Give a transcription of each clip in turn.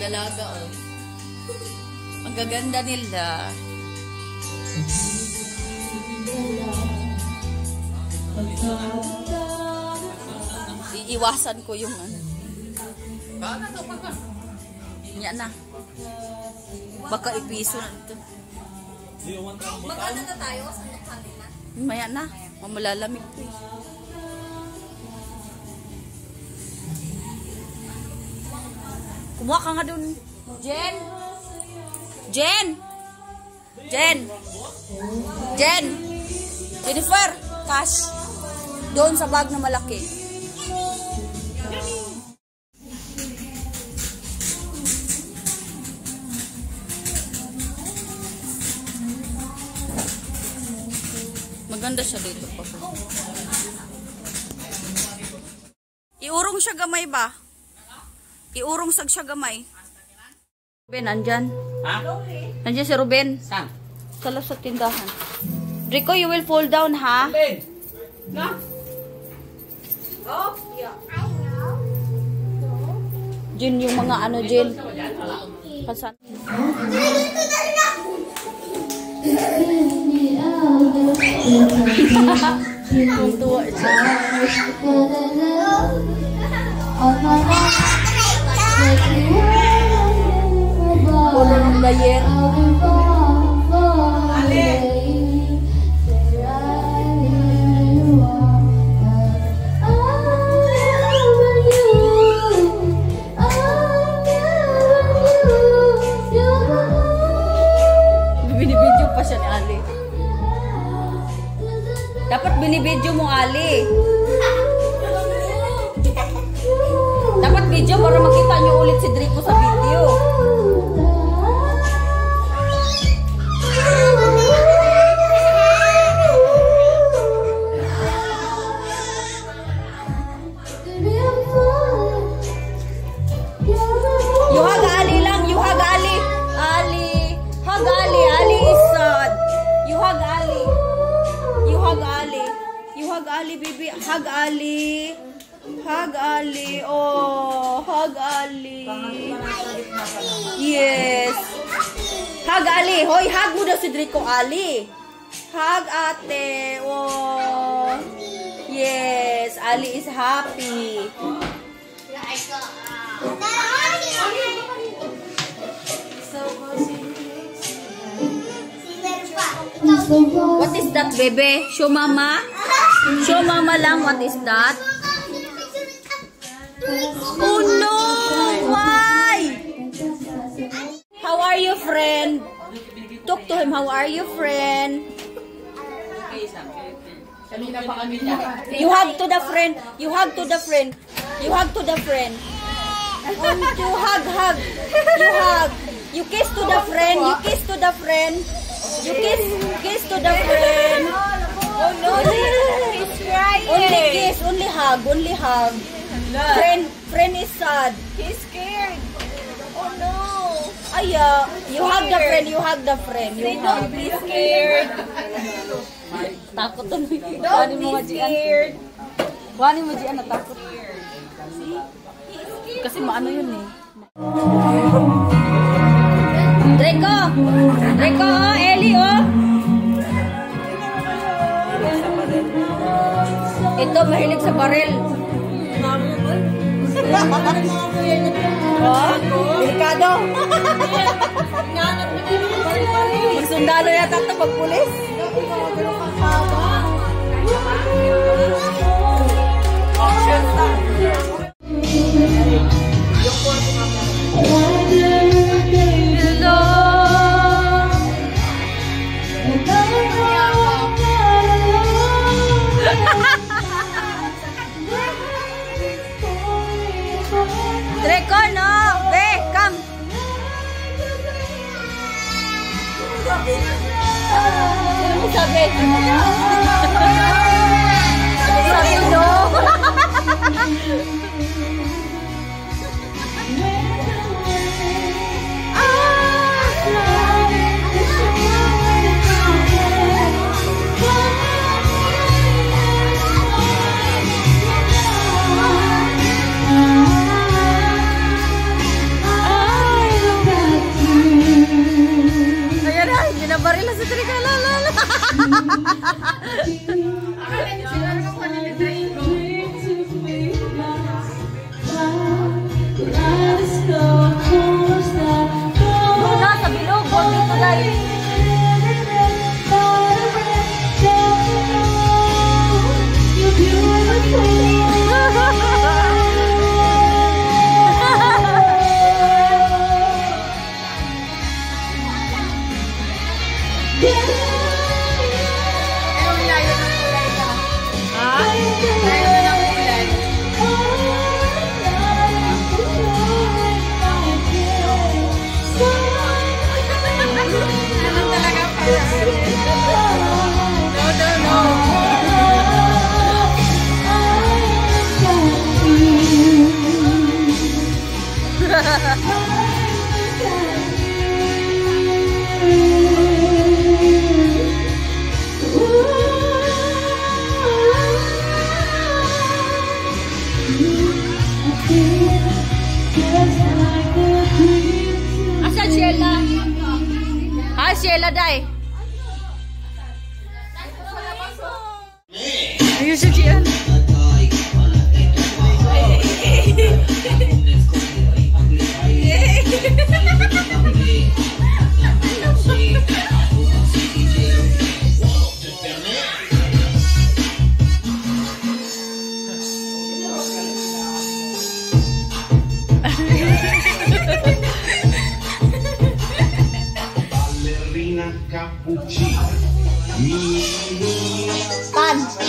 dalaga, oh. Ang gaganda nila. Iiwasan ko yung ano. Yan na. Baka ipiso na ito. Mag-ano na tayo sa kanina? Maya na. Mamalalamig ko eh. Kumuha ka nga dun. Jen! Jen! Jen! Jen! Jennifer! Cash! Doon sa bag na malaki. Maganda siya dito pa. Iurong siya gamay ba? Iurong sag siya gamay. Ruben, andyan. Ha? Andyan si Ruben. Saan? Sa tindahan. Rico, you will fall down, ha? Ruben! Na? Oh, yeah. Jin, yung mga ano, Jin. Kasan? Tuntua siya. Ulo ng bayer. Binibidyo pa siya ni Ali. Dapat binibidyo mo, Ali. Dapat video para makita nyo ulit si Draco sa video. You hug Ali lang. You hug Ali. Ali. Hug Ali. Ali is sad. You hug Ali. You hug Ali. You hug Ali, baby. Hug Ali. Hug Ali. Oh, hug Ali. Yes. Hug Ali. Hoy, hug mo daw si Draco, Ali. Hug ate. Oh. Yes, Ali is happy. What is that, bebe? Show mama? Show mama lang, what is that? Oh no! Why? How are you, friend? Talk to him. How are you, friend? You hug to the friend. You hug to the friend. You hug to the friend. You hug, hug. You hug. You kiss to the friend. You kiss to the friend. You kiss to the friend. Oh no, he's crying. Only kiss, only hug, only hug. Friend is sad. He's scared. Oh no. Aya, you hug the friend, you hug the friend. You Don't be scared. Takot to. Don't be scared. Wani mo diyan natakot. Kasi maano yun eh. Draco! Draco, oh, Ellie, oh! Ito, mahilig sa baril. Oh, delikado. Magsundalo yata ito pag pulis. Draco, no! Be, come! Ano sabi? Sabi, no! Asa Sheila? Hi Sheila Day. Ayun si Sheila. Cappuccino.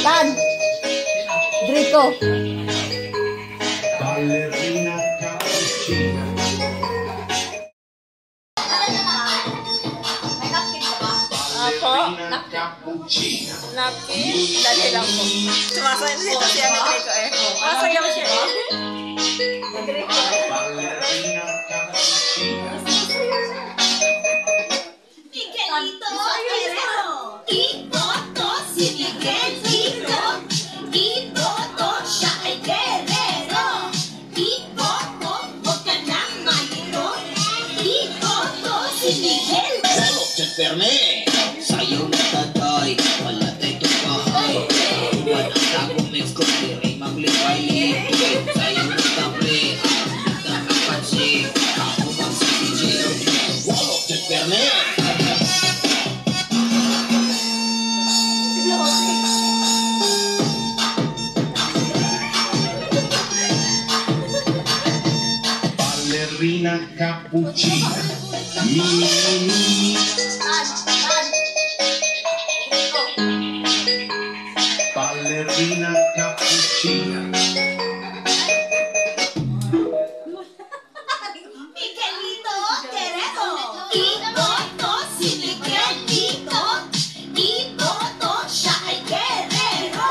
Tan. Drito. Ballerina cappuccina. Ballerina cappuccina. Napkin? Dali lang po. Sumasaya na dito siya nag-rito eh. Masaya mo siya eh. Ballerina cappuccina. Miguelito Guerrero. Ito si Miguel. Ito siya ay Guerrero. Ito, huwag ka nang mahirap. Ito si Miguel. Perme, sayo na tatay, wala tayo tupahay. Uwan ang tagong mix ko, diri maglipay-lipay. Sayo na tabre, hindi na kapansin. Ako bang si DJ, wow, perme. Ballerina cappuccina. Mini. Ballerina cappuccina. Miguelito Guerrero. Ito si Miguel. Ito siya ay Guerrero.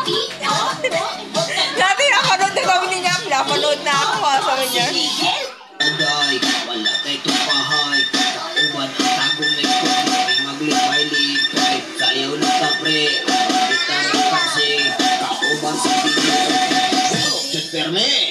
Ito, huwag ka nang Dati napanood na kami ni Nyap. Napanood na ako sabi niya. Miguel. Uday, wala tayo tupahay. Uwan ang tagong mix ko, diri maglipay-lipay. Sayo na tabre, hindi na kapansin. Ako bang si DJ, wow, perme.